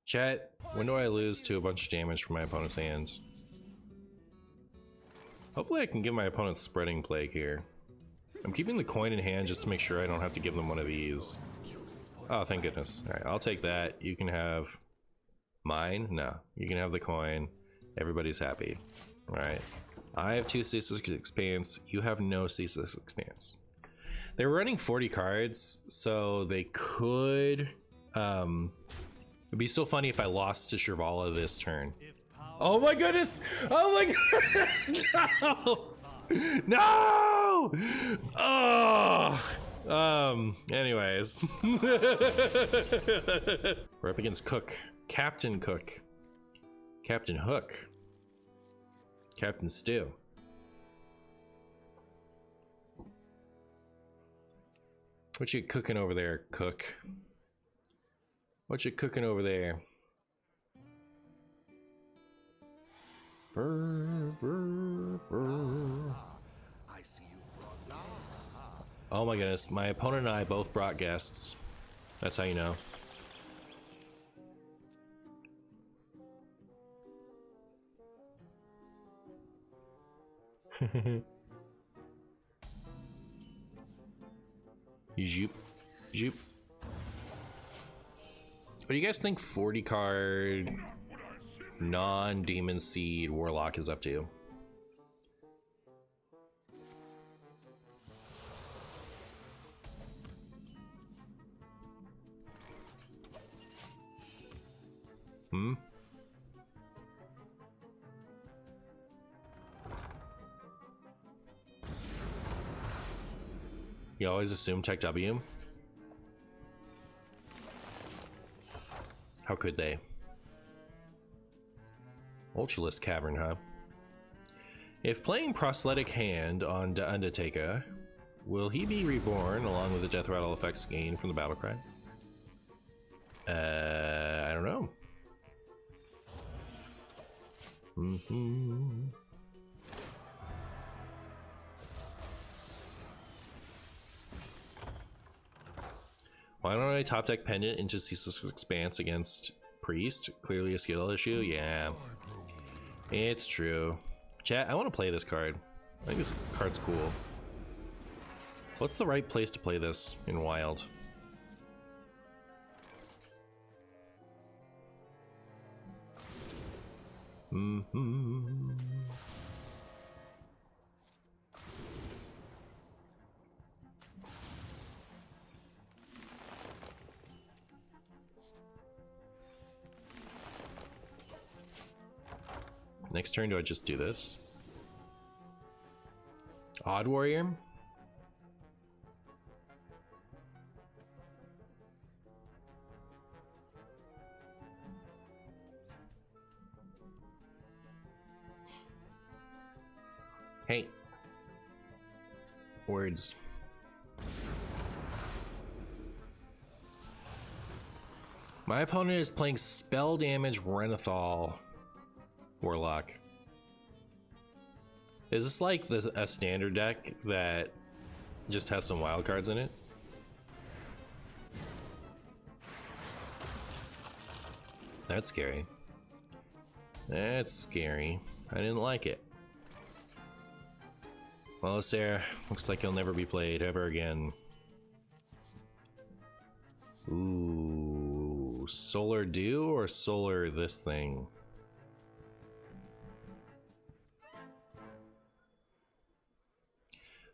Chat, when do I lose to a bunch of damage from my opponent's hands? Hopefully I can give my opponent Spreading Plague here. I'm keeping the coin in hand just to make sure I don't have to give them one of these. Oh, thank goodness. Alright, I'll take that. You can have mine? No. You can have the coin. Everybody's happy. Alright. I have 2 Ceaseless Expanse. You have no Ceaseless Expanse. They were running 40 cards, so they could... it'd be so funny if I lost to Shirvala this turn. Oh my goodness! Oh my goodness! No! No! Oh! Anyways. We're up against Cook. Captain Cook. Captain Hook. Captain Stew. What you cooking over there, Cook? What you cooking over there? Brr, brr, brr. Oh my goodness, my opponent and I both brought guests. That's how you know. Zoop, zoop. What do you guys think 40 card non-demon seed warlock is up to? Hmm? You always assume Tech W? How could they? Ultralisk Cavern, huh? If playing Prosthetic Hand on the Undertaker, will he be reborn along with the Death Rattle effects gained from the battle cry? I don't know. Why don't I top deck Pendant into Ceaseless Expanse against Priest? Clearly a skill issue? Yeah. It's true. Chat, I want to play this card. I think this card's cool. What's the right place to play this in Wild? Next turn, do I just do this? Odd Warrior? Hey. Words. My opponent is playing Spell Damage Renathal Warlock. Is this like a standard deck that just has some wild cards in it? That's scary. That's scary. I didn't like it. Well, Sarah, looks like he'll never be played ever again. Ooh, Solar Dew or Solar this thing?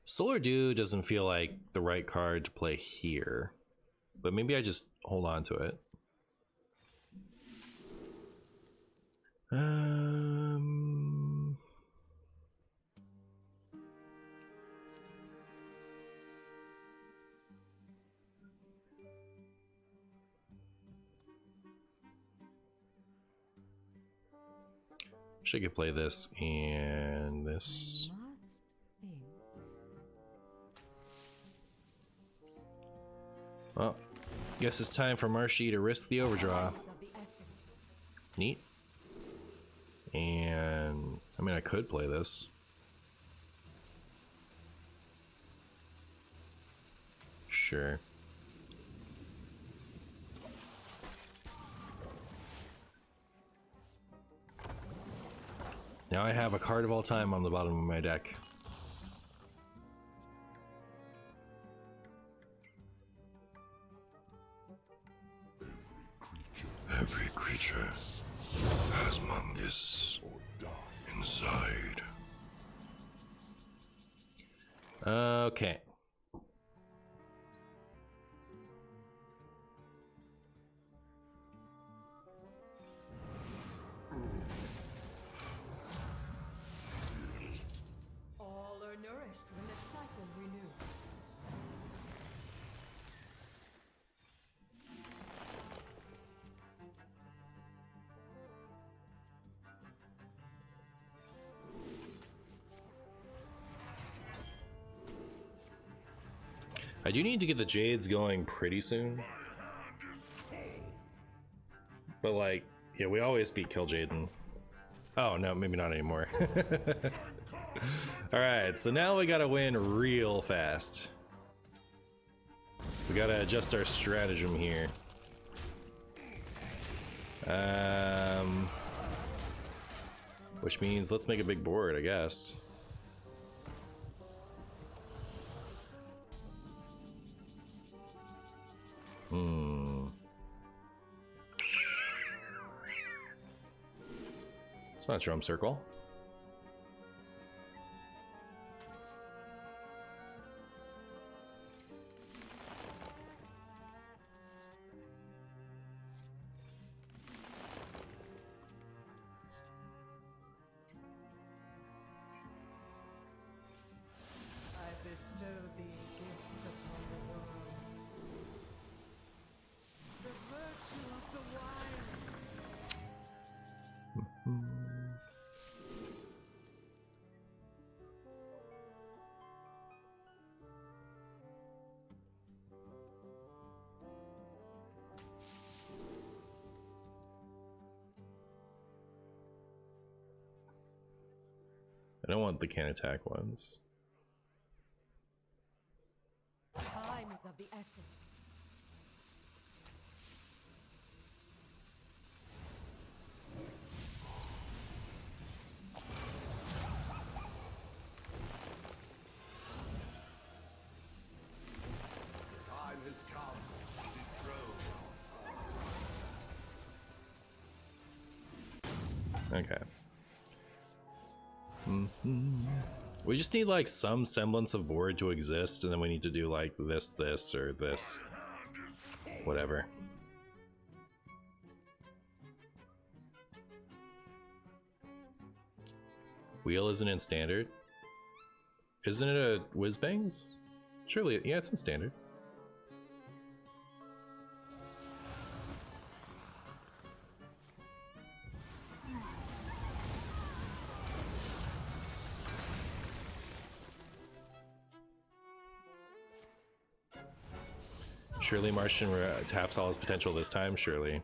Solar Dew doesn't feel like the right card to play here, but maybe I just hold on to it. I could play this and this. Well, guess it's time for Marshy to risk the overdraw. Neat. And I mean, I could play this. Sure. Now I have a card of all time on the bottom of my deck. Every creature has Mungus inside. Okay. All are nourished when the cycle renews. I do need to get the Jades going pretty soon. But like, yeah, we always beat Kill Jaden. Oh no, maybe not anymore. Alright, so now we gotta win real fast. We gotta adjust our stratagem here. Which means let's make a big board, I guess. It's not Drum Circle. I bestow these gifts upon the world. The virtue of the wild. I don't want the can attack ones. Time is of the essence. Time has come to dethrone. Okay. We just need like some semblance of board to exist, and then we need to do like this, or this. Whatever. Wheel isn't in standard. Isn't it a whiz-bangs? Surely, yeah, it's in standard. Surely Martian taps all his potential this time, surely.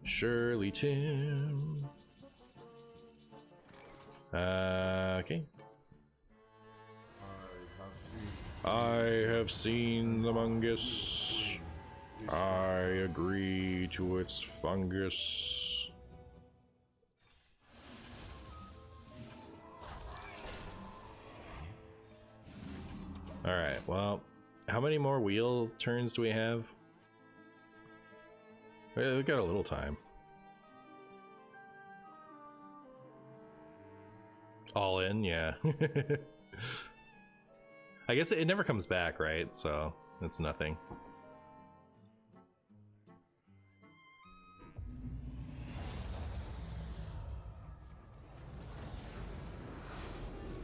Surely Tim. Okay. I have seen the Mungus. I agree to its fungus. Alright, well, how many more wheel turns do we have? We got a little time. All in, yeah. I guess it never comes back, right? So it's nothing.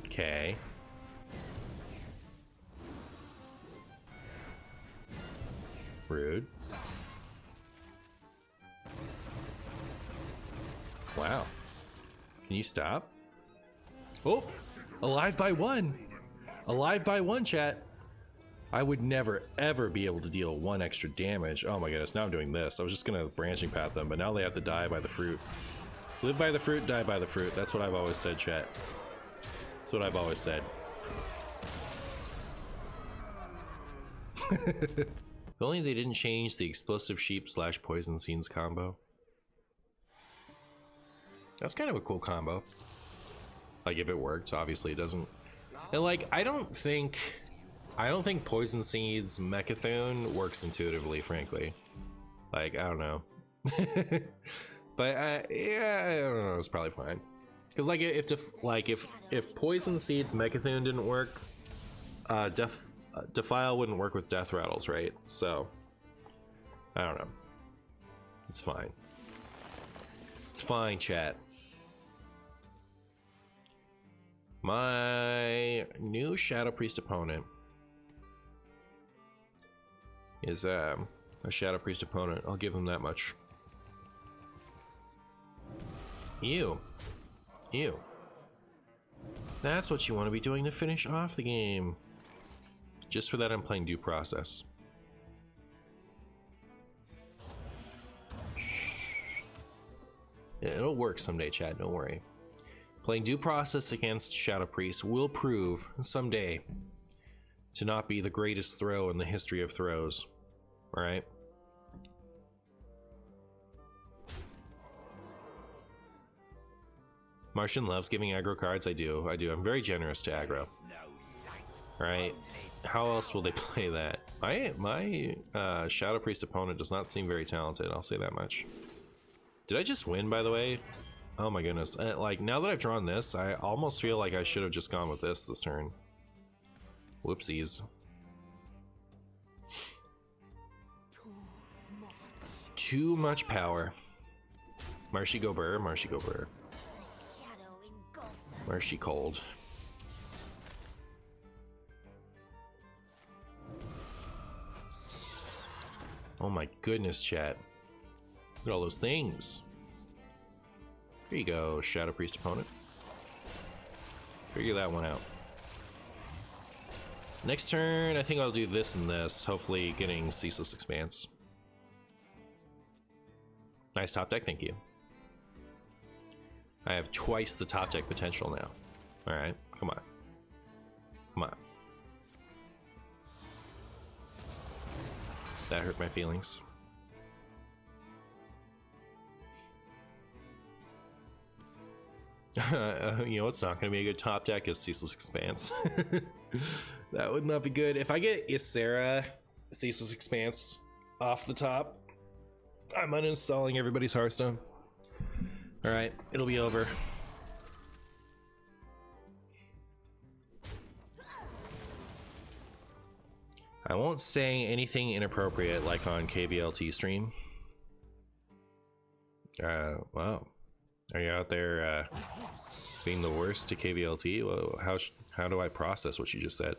Okay. Rude. Wow. Can you stop? Oh, alive by one. Alive by one, chat. I would never ever be able to deal one extra damage. Oh my goodness, now I'm doing this. I was just gonna branching path them, but now they have to die by the fruit. Live by the fruit, die by the fruit. That's what I've always said, chat. That's what I've always said. If only they didn't change the explosive sheep / poison scenes combo. That's kind of a cool combo. Like if it worked, obviously it doesn't. And like I don't think Poison Seed's Mechathune works intuitively, frankly. Like I don't know. But yeah, I don't know, it's probably fine. Cuz like if Poison Seed's Mechathune didn't work, Defile wouldn't work with Death Rattles, right? So I don't know. It's fine. It's fine, chat. My new Shadow Priest opponent is a Shadow Priest opponent. I'll give him that much. Ew. Ew. That's what you want to be doing to finish off the game. Just for that, I'm playing Due Process. It'll work someday, chat, don't worry. Playing Due Process against Shadow Priest will prove someday to not be the greatest throw in the history of throws. Alright? Martian loves giving aggro cards. I do. I'm very generous to aggro. Alright? How else will they play that? My Shadow Priest opponent does not seem very talented, I'll say that much. Did I just win, by the way? Oh my goodness. Like, now that I've drawn this, I almost feel like I should have just gone with this turn. Whoopsies. Too much power. Marshy go burr, Marshy go burr. Marshy cold. Oh my goodness, chat. Look at all those things. Here you go, Shadow Priest opponent. Figure that one out. Next turn, I think I'll do this and this, hopefully getting Ceaseless Expanse. Nice top deck, thank you. I have twice the top deck potential now. Alright, come on. Come on. That hurt my feelings. You know what's not going to be a good top deck is Ceaseless Expanse. That would not be good. If I get Ysera Ceaseless Expanse off the top, I'm uninstalling everybody's Hearthstone. Alright, it'll be over. I won't say anything inappropriate like on KVLT stream. Wow. Are you out there being the worst to KVLT? Well, how do I process what you just said?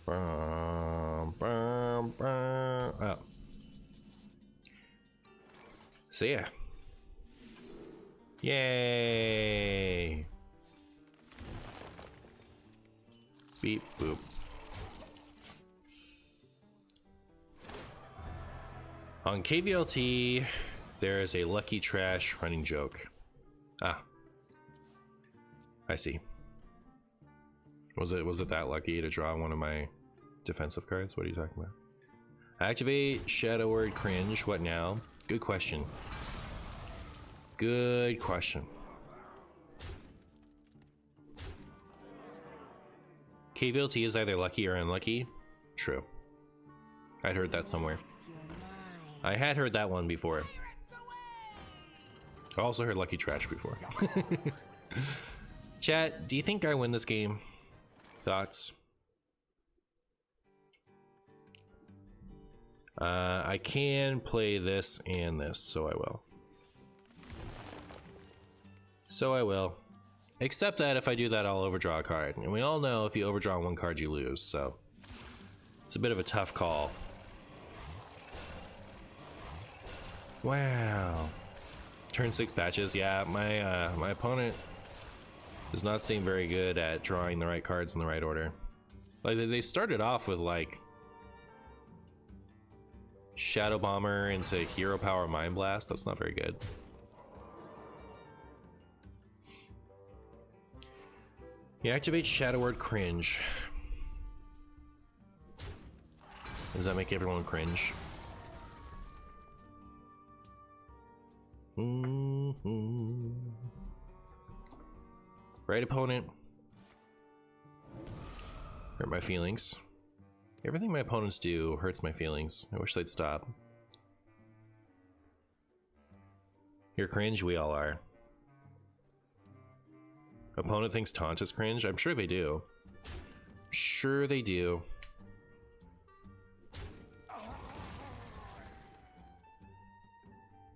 Oh. So yeah. Yay! Beep boop. On KVLT, there is a Lucky Trash running joke. Ah, I see. Was it that lucky to draw one of my defensive cards? What are you talking about? Activate Shadow Word Cringe. What now? Good question. Good question. KVLT is either lucky or unlucky. True. I'd heard that somewhere. I had heard that one before. I also heard Lucky Trash before. Chat, do you think I win this game? Thoughts? I can play this and this, so I will. So I will. Except that if I do that, I'll overdraw a card. And we all know if you overdraw one card, you lose, so it's a bit of a tough call. Wow. Turn 6 patches. Yeah, my opponent does not seem very good at drawing the right cards in the right order. Like, they started off with, like, Shadow Bomber into Hero Power Mind Blast. That's not very good. You activate Shadow Word Cringe. Does that make everyone cringe? Right opponent. Hurt my feelings. Everything my opponents do hurts my feelings. I wish they'd stop. You're cringe, we all are. Opponent thinks taunt is cringe? I'm sure they do. Sure they do.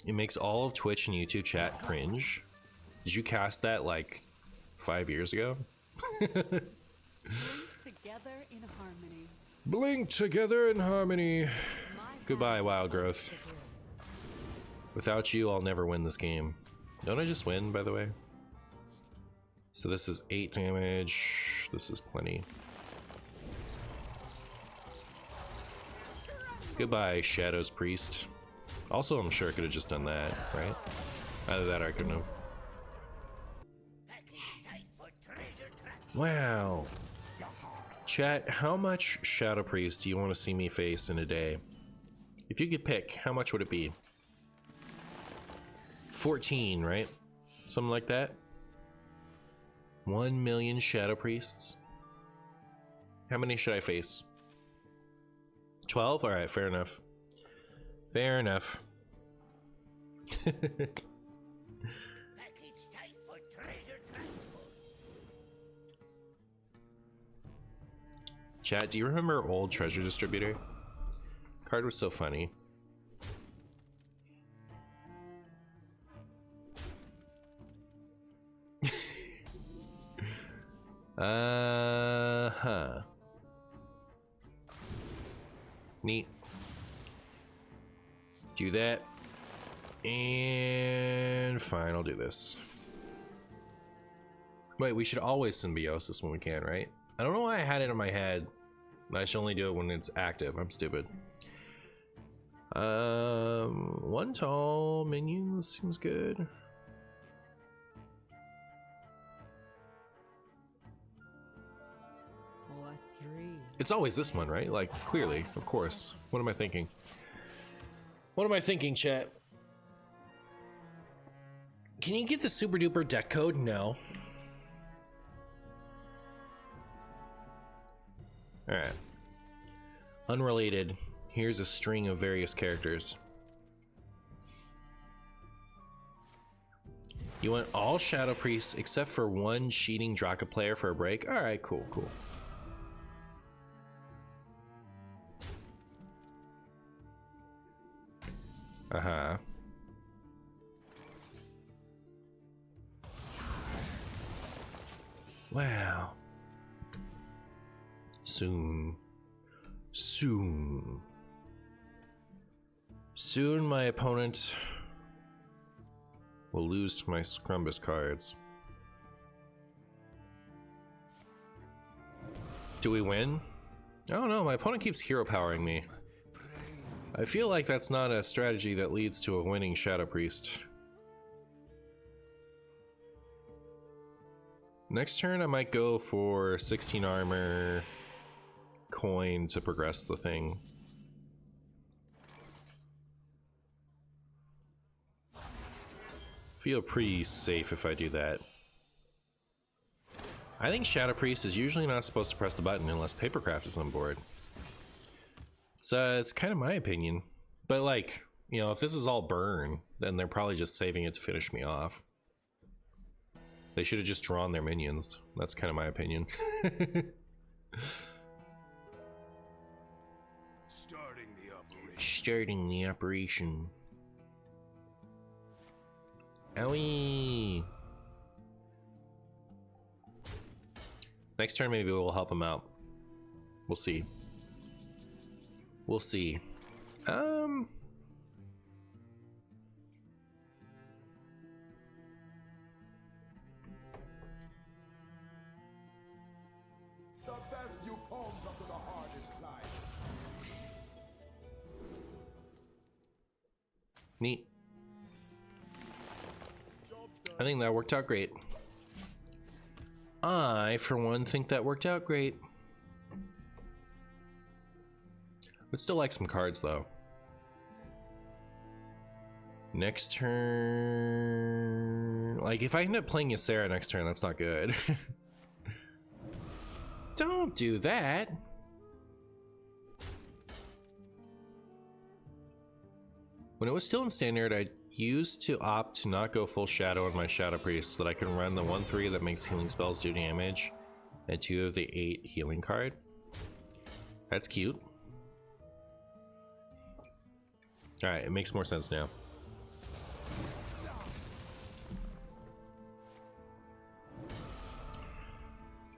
It makes all of Twitch and YouTube chat cringe. Did you cast that like 5 years ago? Together in harmony. Blink together in harmony. Goodbye, Wild Growth. Without you, I'll never win this game. Don't I just win, by the way? So this is 8 damage. This is plenty. Goodbye, Shadow's Priest. Also, I'm sure I could have just done that, right? Either that or I couldn't have. Wow. Chat, how much Shadow Priest do you want to see me face in a day? If you could pick, how much would it be? 14, right? Something like that? 1 million Shadow Priests? How many should I face? 12? Alright, fair enough. Fair enough. Chat, do you remember old Treasure Distributor? Card was so funny. Huh. Neat. Do that. And fine, I'll do this. Wait, we should always symbiosis when we can, right? I don't know why I had it in my head. I should only do it when it's active. I'm stupid. One tall minions seems good. What dream? It's always this one, right? Like, clearly, of course. What am I thinking? What am I thinking, chat? Can you get the super duper deck code? No. Alright. Unrelated. Here's a string of various characters. You want all Shadow Priests except for one cheating Draka player for a break? Alright, cool, cool. Uh-huh. Wow. Soon. Soon. Soon my opponent will lose to my Scrumbus cards. Do we win? I don't know, my opponent keeps hero powering me. I feel like that's not a strategy that leads to a winning Shadow Priest. Next turn I might go for 16 armor, coin to progress the thing. Feel pretty safe if I do that. I think Shadow Priest is usually not supposed to press the button unless Papercraft is on board. It's kind of my opinion. But like, you know, if this is all burn, then they're probably just saving it to finish me off. They should have just drawn their minions. That's kind of my opinion. Starting the operation. Owie! Next turn maybe we'll help him out. We'll see. We'll see. The best you comes up to the hardest climb. Neat. I think that worked out great. I, for one, think that worked out great. Would still like some cards though. Next turn, like if I end up playing Ysera next turn, that's not good. Don't do that. When it was still in standard, I used to opt to not go full shadow on my Shadow Priest so that I can run the 1/3 that makes healing spells do damage and 2 of the 8 healing card. That's cute. Alright, it makes more sense now.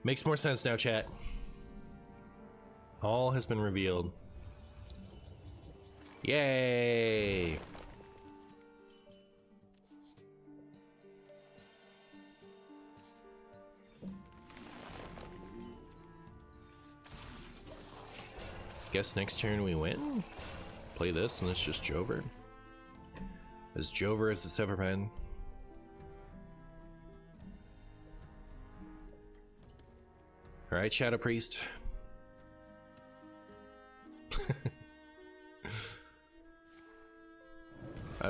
Makes more sense now, chat. All has been revealed. Yay! Guess next turn we win? Play this and it's just Jover. As Jover as it's ever been. Alright, Shadow Priest.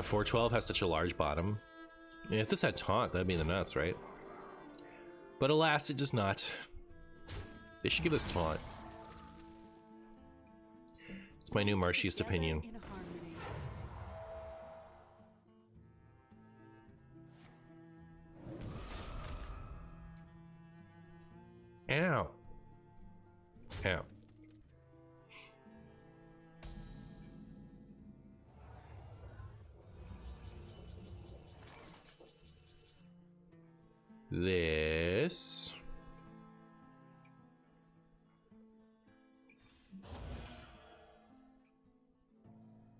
412 has such a large bottom. If this had taunt, that'd be the nuts, right? But alas, it does not. They should give us taunt. It's my new Martiest opinion. Ow. Ow. This.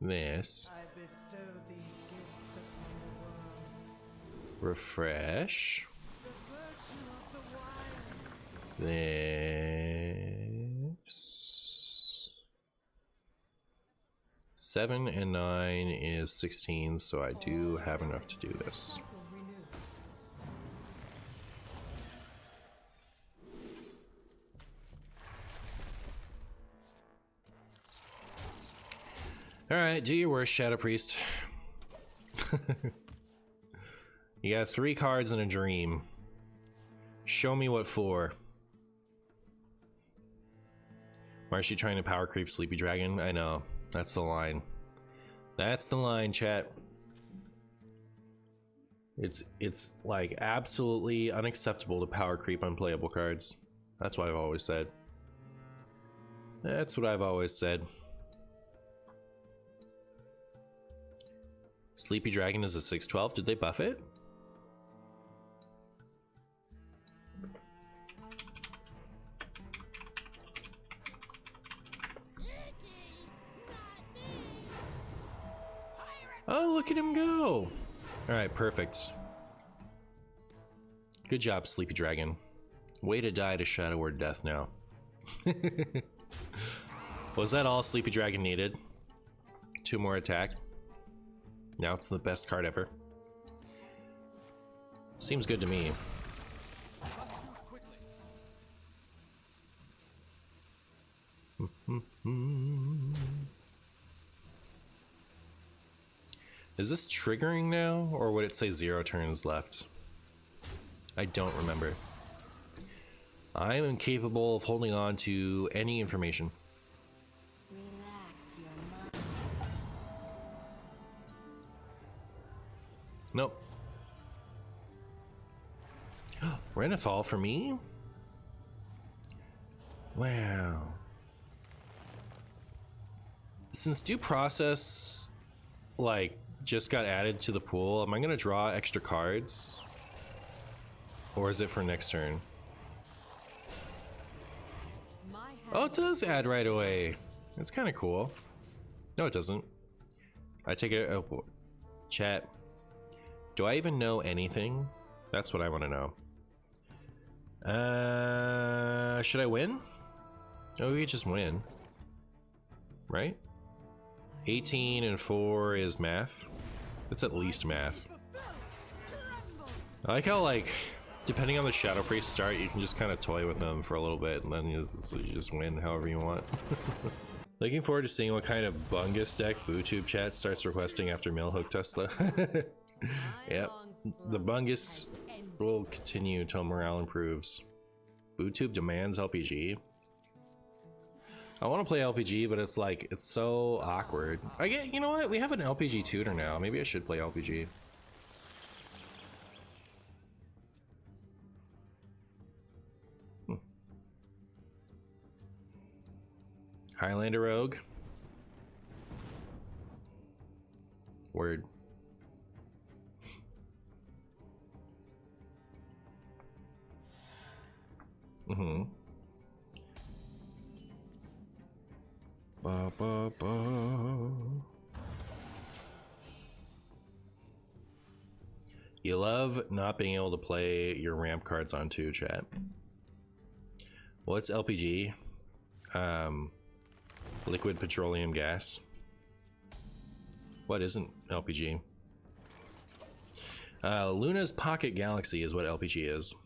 This. I bestow these gifts upon the world. Refresh. The virtue of the wild. This. 7 and 9 is 16, so I do have enough to do this. Cycle renews. Alright, do your worst, Shadow Priest. You got 3 cards and a dream. Show me what for. Marcy trying to power creep Sleepy Dragon? I know. That's the line. That's the line, chat. It's like absolutely unacceptable to power creep unplayable cards. That's what I've always said. That's what I've always said. Sleepy Dragon is a 6/12. Did they buff it? Oh, look at him go! Alright, perfect. Good job, Sleepy Dragon. Way to die to Shadow Word Death now. Was that all Sleepy Dragon needed? 2 more attack. Now it's the best card ever. Seems good to me. Is this triggering now, or would it say 0 turns left? I don't remember. I am incapable of holding on to any information. Relax your mind. Nope. Renathal for me? Wow. Since due process, like, just got added to the pool, am I gonna draw extra cards? Or is it for next turn? Oh, it does add right away. That's kind of cool. No, it doesn't. I take it. Oh, chat. Do I even know anything? That's what I want to know. Should I win? Oh, we just win. Right? 18 and 4 is math. It's at least math. I like how, like, depending on the Shadow Priest start, you can just kind of toy with them for a little bit, and then you just win however you want. Looking forward to seeing what kind of bungus deck BooTube chat starts requesting after Millhook Tesla. Yep, the bungus will continue till morale improves. BooTube demands LPG. I want to play LPG, but it's like, it's so awkward. I get, you know what? We have an LPG tutor now. Maybe I should play LPG. Highlander Rogue. Word. Mm-hmm. Ba, ba, ba. You love not being able to play your ramp cards on 2, chat. What's LPG? Liquid petroleum gas. What isn't LPG? Luna's Pocket Galaxy is what LPG is.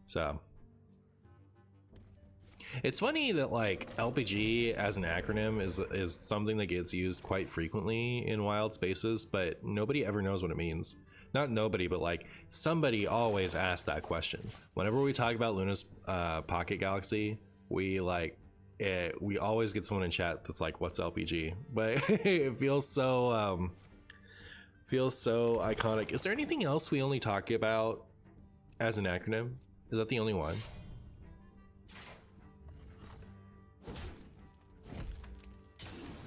So it's funny that like LPG as an acronym is something that gets used quite frequently in wild spaces, but nobody ever knows what it means. Not nobody, but like somebody always asks that question. Whenever we talk about Luna's Pocket Galaxy, we always get someone in chat that's like, what's LPG? But it feels so iconic. Is there anything else we only talk about as an acronym? Is that the only one?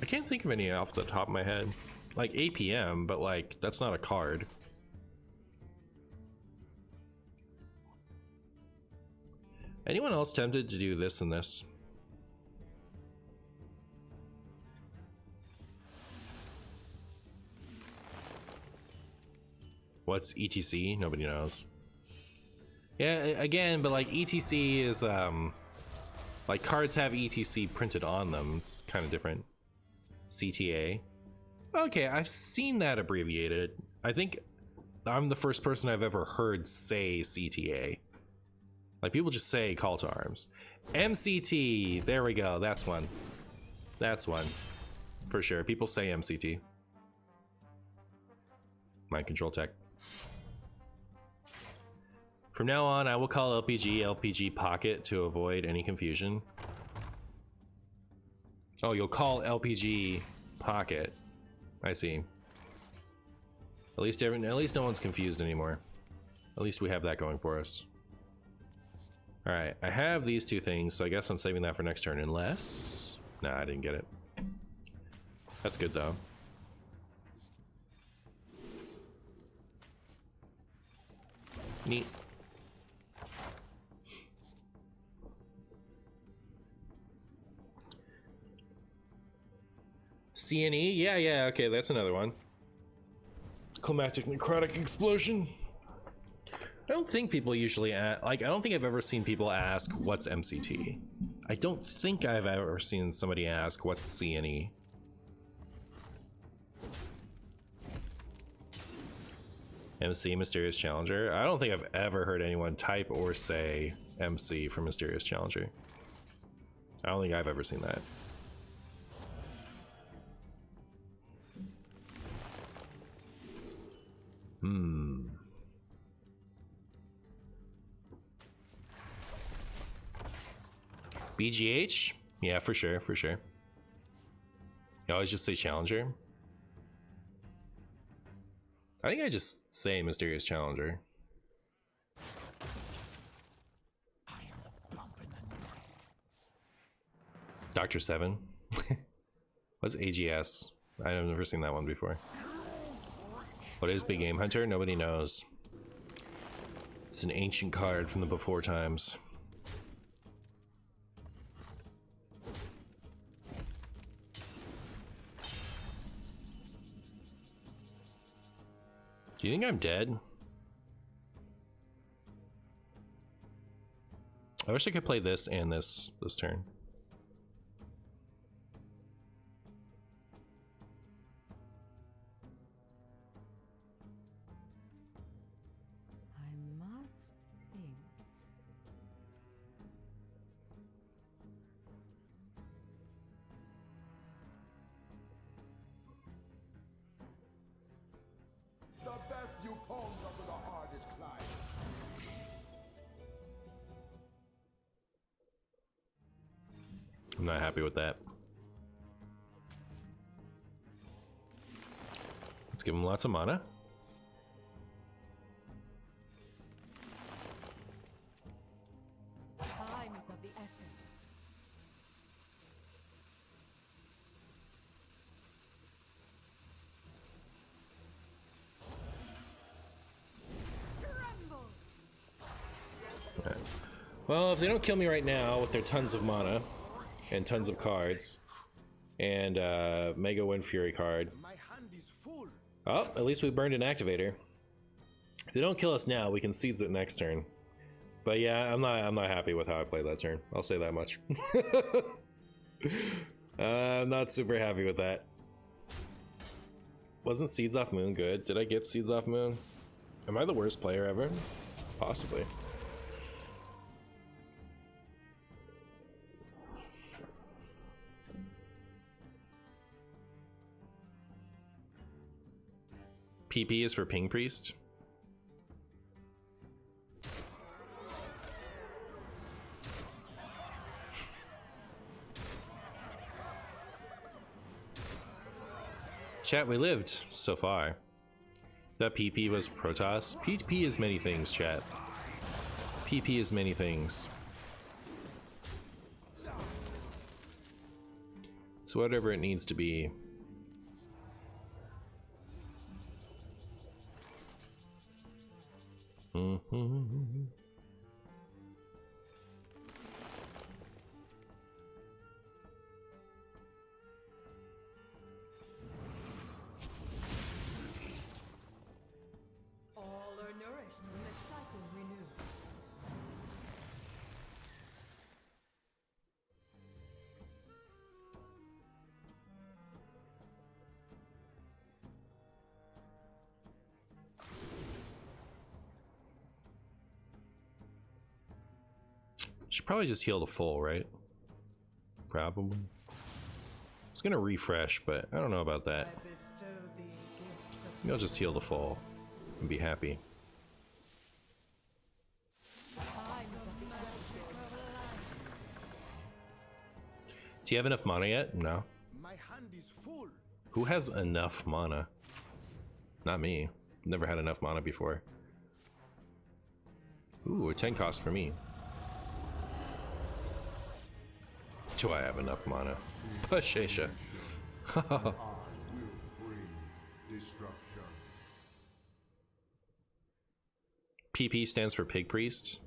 I can't think of any off the top of my head. Like APM, but like that's not a card. Anyone else tempted to do this and this? What's ETC? Nobody knows. Yeah, again, but like ETC is like cards have ETC printed on them. It's kind of different. CTA. Okay, I've seen that abbreviated. I think I'm the first person I've ever heard say CTA. Like people just say call to arms. MCT, there we go, that's one. That's one. For sure, people say MCT. Mind control tech. From now on, I will call LPG LPG Pocket to avoid any confusion. Oh, you'll call LPG Pocket. I see. At least no one's confused anymore. At least we have that going for us. All right, I have these 2 things, so I guess I'm saving that for next turn, unless... Nah, I didn't get it. That's good, though. Neat. CNE? Yeah, okay, that's another one. Climactic Necrotic Explosion. I don't think people usually ask, like, I don't think I've ever seen people ask, what's MCT? I don't think I've ever seen somebody ask, what's CNE? MC, Mysterious Challenger. I don't think I've ever heard anyone type or say MC for Mysterious Challenger. I don't think I've ever seen that. BGH? Yeah, for sure, for sure. You always just say Challenger. I think I just say Mysterious Challenger. Dr. 7. What's AGS? I've never seen that one before. What is Big Game Hunter? Nobody knows. It's an ancient card from the before times. Do you think I'm dead? I wish I could play this and this turn. I must think. I'm not happy with that. Let's give him lots of mana. Time is of the essence. Tremble. Well, if they don't kill me right now with their tons of mana and tons of cards and Mega Wind Fury card. My hand is full. Oh, at least we burned an activator. If they don't kill us now, we can Seeds it next turn. But yeah, I'm not happy with how I played that turn. I'll say that much. I'm not super happy with that. Wasn't Seeds Off Moon good? Did I get Seeds Off Moon? Am I the worst player ever? Possibly. PP is for Ping Priest. Chat, we lived so far. That PP was Protoss. PP is many things, chat. PP is many things. It's whatever it needs to be. All are nourished when the cycle renews. Should probably just heal to full, right? Probably. I was gonna refresh, but I don't know about that. I bestow these gifts of Maybe I'll just heal to full and be happy. time is of the essence. Do you have enough mana yet? No. My hand is full. Who has enough mana? Not me. Never had enough mana before. Ooh, a 10 cost for me. Do I have enough mana? Pashesha. I will bring destruction. PP stands for Pig Priest.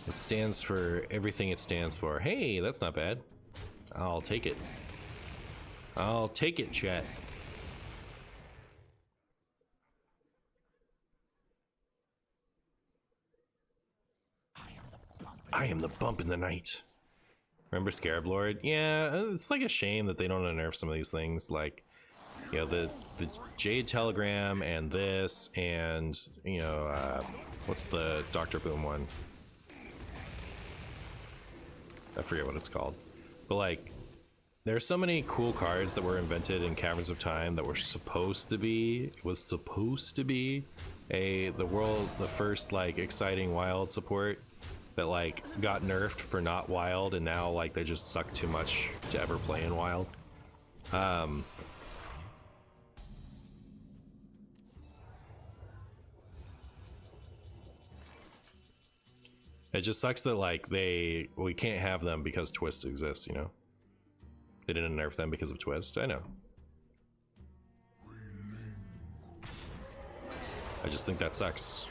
It stands for everything it stands for. Hey, that's not bad. I'll take it. I'll take it, chat. I am the bump in the night. Remember Scarab Lord? Yeah, it's like a shame that they don't nerf some of these things. Like, you know, the Jade Telegram and this, and you know, what's the Dr. Boom one? I forget what it's called. But like, there are so many cool cards that were invented in Caverns of Time that were supposed to be the first like exciting wild support that like got nerfed for not wild, and now like they just suck too much to ever play in wild. It just sucks that like we can't have them because Twist exists, you know? They didn't nerf them because of Twist, I know. I just think that sucks.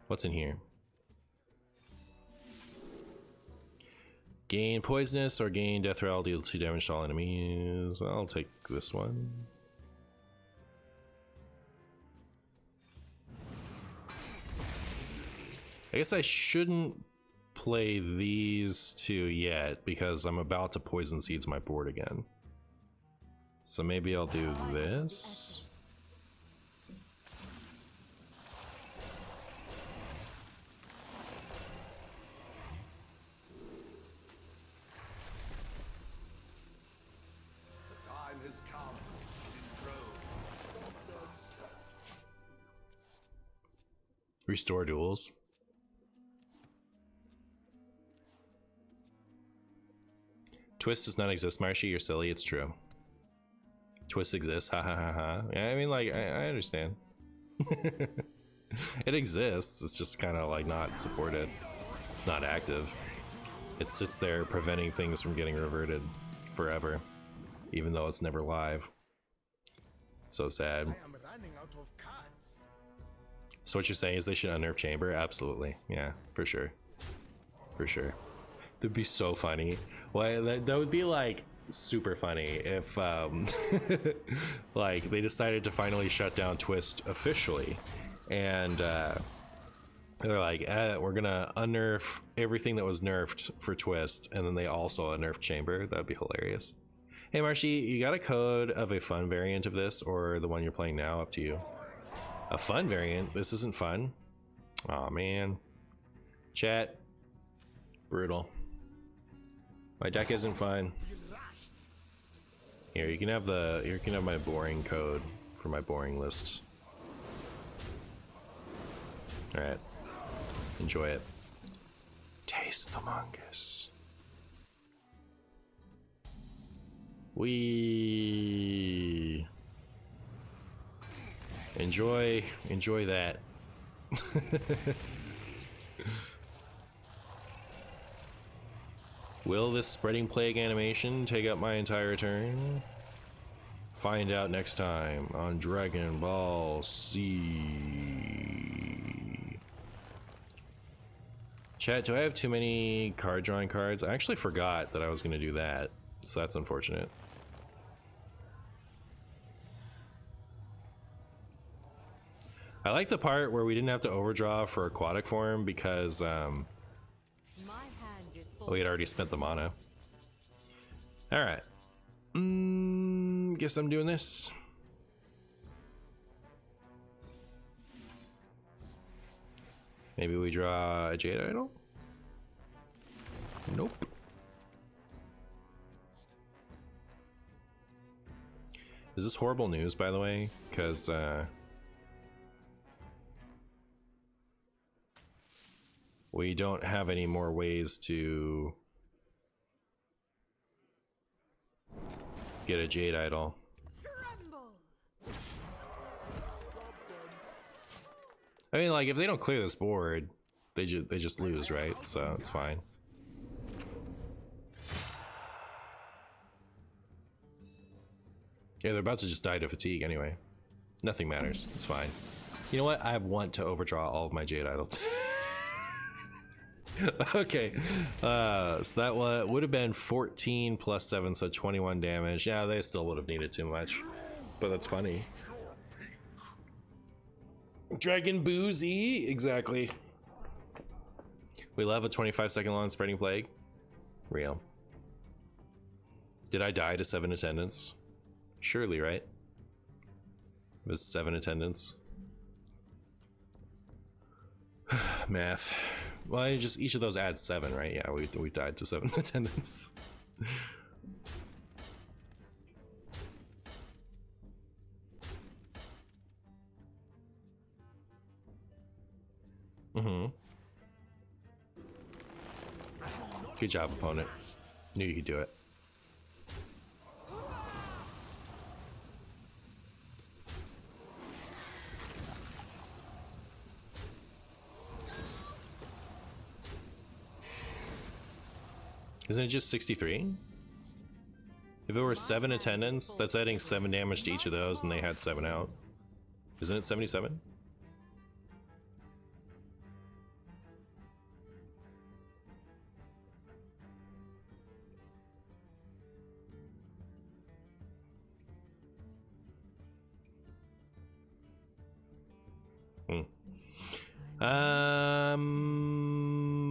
What's in here? Gain poisonous or gain death rattle, deal 2 damage to all enemies. I'll take this one. I guess I shouldn't play these two yet because I'm about to poison seeds my board again. So maybe I'll do this. The time has come. Restore duels. Twist does not exist, Marshy. You're silly. It's true. Twist exists. Ha ha ha ha. Yeah, I mean, like, I understand. It exists. It's just kind of like not supported. It's not active. It sits there preventing things from getting reverted forever, even though it's never live. So sad. I am running out of cards. So what you're saying is they should unnerf Chamber? Absolutely. Yeah, for sure. For sure. That'd be so funny. Well, that would be like super funny if like they decided to finally shut down Twist officially, and they're like, we're gonna unnerf everything that was nerfed for Twist, and then they also unnerf Chamber. That'd be hilarious. Hey Marshy, you got a code of a fun variant of this, or the one you're playing now? Up to you. A fun variant? This isn't fun. Oh man. Chat. Brutal. My deck isn't fun. Here, you can have my boring code for my boring list. Alright. Enjoy it. Taste the mongoose. We enjoy that. Will this spreading plague animation take up my entire turn? Find out next time on Dragon Ball Z. Chat, do I have too many card drawing cards? I actually forgot that I was going to do that, so that's unfortunate. I like the part where we didn't have to overdraw for aquatic form because we had already spent the mana. Alright. Guess I'm doing this. Maybe we draw a Jade Idol? Nope. Is this horrible news, by the way? Because, we don't have any more ways to get a Jade Idol. I mean, like, if they don't clear this board, they just lose, right? So it's fine. Yeah, they're about to just die to fatigue anyway. Nothing matters. It's fine. You know what? I want to overdraw all of my Jade Idols. Okay, so that would have been 14 plus 7, so 21 damage. Yeah, they still would have needed too much, but that's funny. MartianBuu Z, exactly. We love a 25-second long spreading plague. Real. Did I die to 7 attendance? Surely, right? It was 7 attendance. Math. Well, just each of those adds 7, right? Yeah, we died to 7 attendance. Good job, opponent. Knew you could do it. Isn't it just 63? If it were 7 attendance, that's adding 7 damage to each of those, and they had 7 out. Isn't it 77?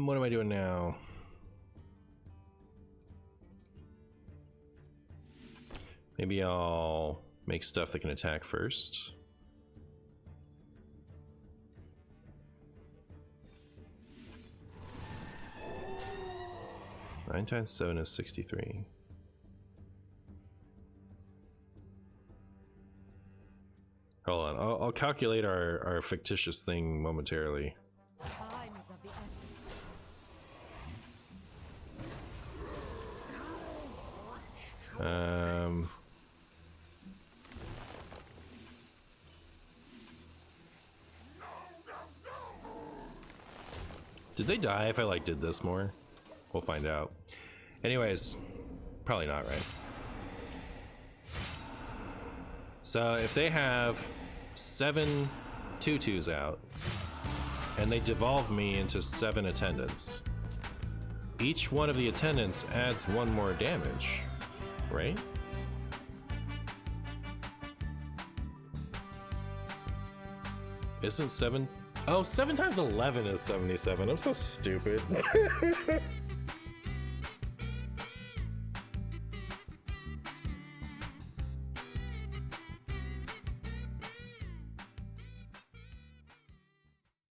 What am I doing now? Maybe I'll make stuff that can attack first. Nine times 7 is 63. Hold on, I'll calculate our fictitious thing momentarily. Time is of the essence. Did they die if I like did this more? We'll find out. Anyways, probably not, right? So if they have 7 tutus out and they devolve me into 7 attendants, each one of the attendants adds 1 more damage, right? Isn't 7? Oh, 7 times 11 is 77. I'm so stupid.